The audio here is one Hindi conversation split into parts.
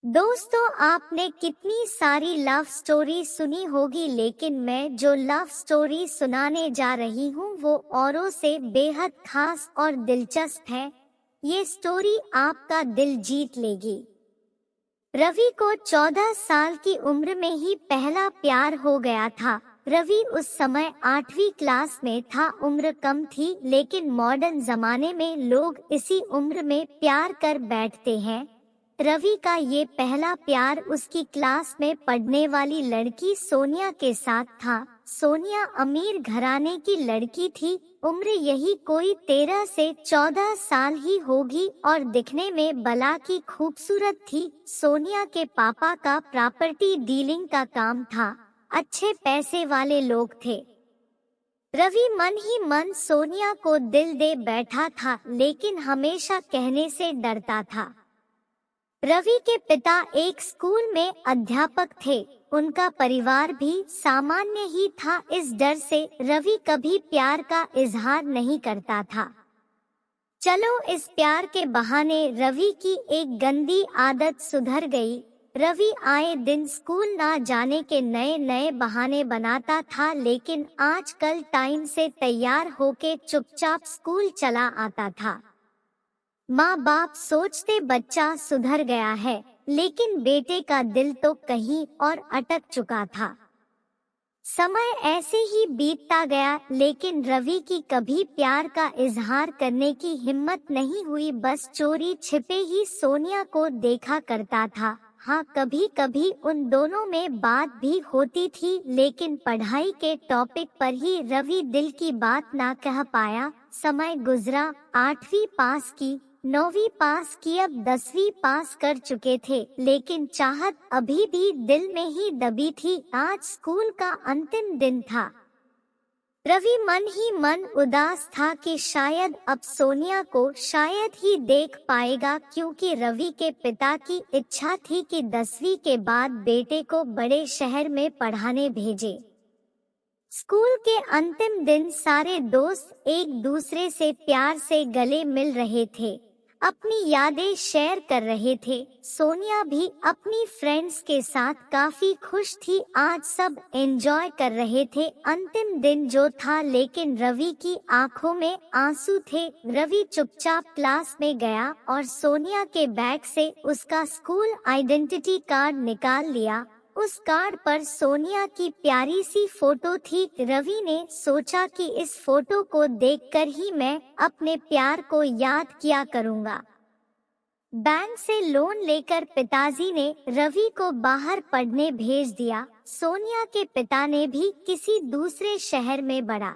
दोस्तों, आपने कितनी सारी लव स्टोरी सुनी होगी, लेकिन मैं जो लव स्टोरी सुनाने जा रही हूँ वो औरों से बेहद खास और दिलचस्प है। ये स्टोरी आपका दिल जीत लेगी। रवि को 14 साल की उम्र में ही पहला प्यार हो गया था। रवि उस समय 8वीं क्लास में था। उम्र कम थी, लेकिन मॉडर्न जमाने में लोग इसी उम्र में प्यार कर बैठते हैं। रवि का ये पहला प्यार उसकी क्लास में पढ़ने वाली लड़की सोनिया के साथ था। सोनिया अमीर घराने की लड़की थी। उम्र यही कोई 13 से 14 साल ही होगी और दिखने में बला की खूबसूरत थी। सोनिया के पापा का प्रॉपर्टी डीलिंग का काम था। अच्छे पैसे वाले लोग थे। रवि मन ही मन सोनिया को दिल दे बैठा था, लेकिन हमेशा कहने से डरता था। रवि के पिता एक स्कूल में अध्यापक थे। उनका परिवार भी सामान्य ही था। इस डर से रवि कभी प्यार का इजहार नहीं करता था। चलो, इस प्यार के बहाने रवि की एक गंदी आदत सुधर गई। रवि आए दिन स्कूल ना जाने के नए नए बहाने बनाता था, लेकिन आजकल टाइम से तैयार होके चुपचाप स्कूल चला आता था। माँ बाप सोचते बच्चा सुधर गया है, लेकिन बेटे का दिल तो कहीं और अटक चुका था। समय ऐसे ही बीतता गया, लेकिन रवि की कभी प्यार का इजहार करने की हिम्मत नहीं हुई। बस चोरी छिपे ही सोनिया को देखा करता था। हाँ, कभी कभी उन दोनों में बात भी होती थी, लेकिन पढ़ाई के टॉपिक पर ही रवि दिल की बात ना कह पाया। समय गुजरा, 8वीं पास की, 9वीं पास की, अब 10वीं पास कर चुके थे, लेकिन चाहत अभी भी दिल में ही दबी थी। आज स्कूल का अंतिम दिन था। रवि मन ही मन उदास था कि शायद अब सोनिया को शायद ही देख पाएगा, क्योंकि रवि के पिता की इच्छा थी कि 10वीं के बाद बेटे को बड़े शहर में पढ़ाने भेजे। स्कूल के अंतिम दिन सारे दोस्त एक दूसरे से प्यार से गले मिल रहे थे, अपनी यादें शेयर कर रहे थे। सोनिया भी अपनी फ्रेंड्स के साथ काफी खुश थी। आज सब एंजॉय कर रहे थे। अंतिम दिन जो था, लेकिन रवि की आंखों में आंसू थे। रवि चुपचाप क्लास में गया और सोनिया के बैग से उसका स्कूल आइडेंटिटी कार्ड निकाल लिया। उस कार्ड पर सोनिया की प्यारी सी फोटो थी। रवि ने सोचा कि इस फोटो को देखकर ही मैं अपने प्यार को याद किया करूंगा। बैंक से लोन लेकर पिताजी ने रवि को बाहर पढ़ने भेज दिया। सोनिया के पिता ने भी किसी दूसरे शहर में बड़ा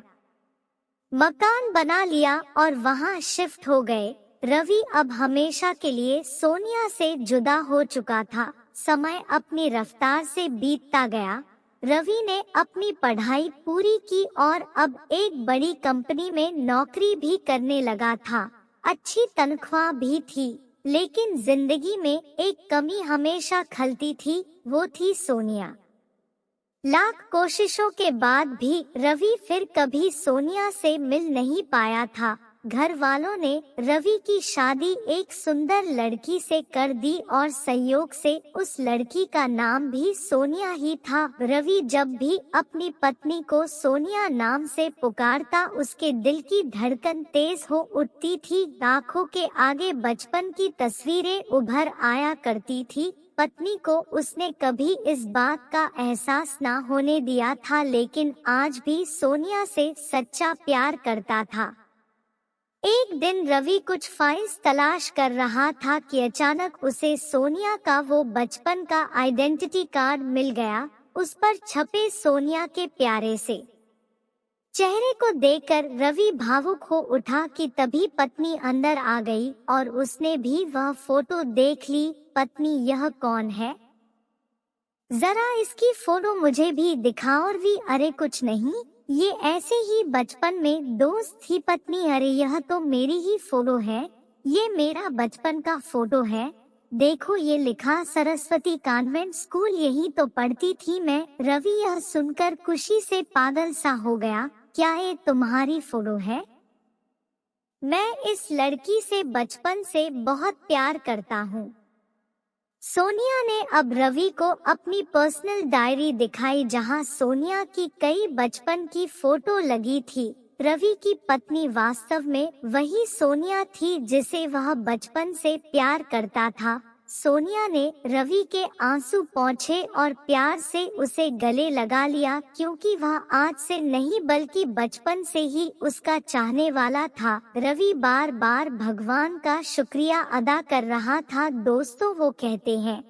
मकान बना लिया और वहां शिफ्ट हो गए। रवि अब हमेशा के लिए सोनिया से जुदा हो चुका था। समय अपनी रफ्तार से बीतता गया। रवि ने अपनी पढ़ाई पूरी की और अब एक बड़ी कंपनी में नौकरी भी करने लगा था। अच्छी तनख्वाह भी थी, लेकिन जिंदगी में एक कमी हमेशा खलती थी, वो थी सोनिया। लाख कोशिशों के बाद भी रवि फिर कभी सोनिया से मिल नहीं पाया था। घर वालों ने रवि की शादी एक सुंदर लड़की से कर दी और संयोग से उस लड़की का नाम भी सोनिया ही था। रवि जब भी अपनी पत्नी को सोनिया नाम से पुकारता, उसके दिल की धड़कन तेज हो उठती थी। आंखों के आगे बचपन की तस्वीरें उभर आया करती थी। पत्नी को उसने कभी इस बात का एहसास ना होने दिया था, लेकिन आज भी सोनिया से सच्चा प्यार करता था। एक दिन रवि कुछ फाइल्स तलाश कर रहा था कि अचानक उसे सोनिया का वो बचपन का आइडेंटिटी कार्ड मिल गया। उस पर छपे सोनिया के प्यारे से चेहरे को देखकर रवि भावुक हो उठा कि तभी पत्नी अंदर आ गई और उसने भी वह फोटो देख ली। पत्नी, यह कौन है? जरा इसकी फोटो मुझे भी दिखा। और भी, अरे कुछ नहीं, ये ऐसे ही बचपन में दोस्त थी। पत्नी, अरे यह तो मेरी ही फोटो है, ये मेरा बचपन का फोटो है। देखो, ये लिखा सरस्वती कॉन्वेंट स्कूल, यही तो पढ़ती थी मैं। रवि यह सुनकर खुशी से पागल सा हो गया। क्या ये तुम्हारी फोटो है? मैं इस लड़की से बचपन से बहुत प्यार करता हूँ। सोनिया ने अब रवि को अपनी पर्सनल डायरी दिखाई जहां सोनिया की कई बचपन की फोटो लगी थी। रवि की पत्नी वास्तव में वही सोनिया थी जिसे वह बचपन से प्यार करता था। सोनिया ने रवि के आंसू पोंछे और प्यार से उसे गले लगा लिया क्योंकि वह आज से नहीं बल्कि बचपन से ही उसका चाहने वाला था। रवि बार बार भगवान का शुक्रिया अदा कर रहा था। दोस्तों, वो कहते हैं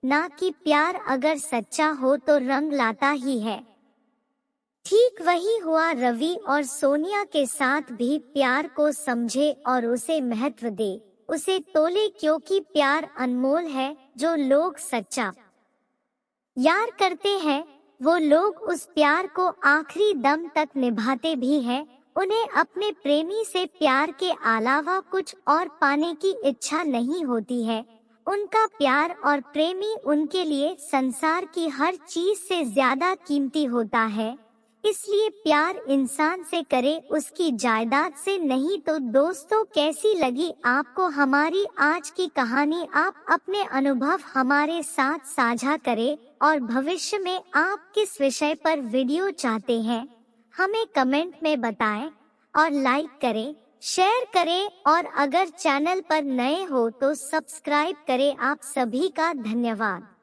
ना कि प्यार अगर सच्चा हो तो रंग लाता ही है। ठीक वही हुआ। रवि और सोनिया के साथ भी प्यार को समझे और उसे महत्व दे, उसे तोले, क्योंकि प्यार अनमोल है। जो लोग सच्चा यार करते हैं वो लोग उस प्यार को आखिरी दम तक निभाते भी हैं। उन्हें अपने प्रेमी से प्यार के अलावा कुछ और पाने की इच्छा नहीं होती है। उनका प्यार और प्रेमी उनके लिए संसार की हर चीज से ज्यादा कीमती होता है। इसलिए प्यार इंसान से करे, उसकी जायदाद से नहीं। तो दोस्तों, कैसी लगी आपको हमारी आज की कहानी? आप अपने अनुभव हमारे साथ साझा करें और भविष्य में आप किस विषय पर वीडियो चाहते हैं हमें कमेंट में बताएं और लाइक करें, शेयर करें और अगर चैनल पर नए हो तो सब्सक्राइब करें। आप सभी का धन्यवाद।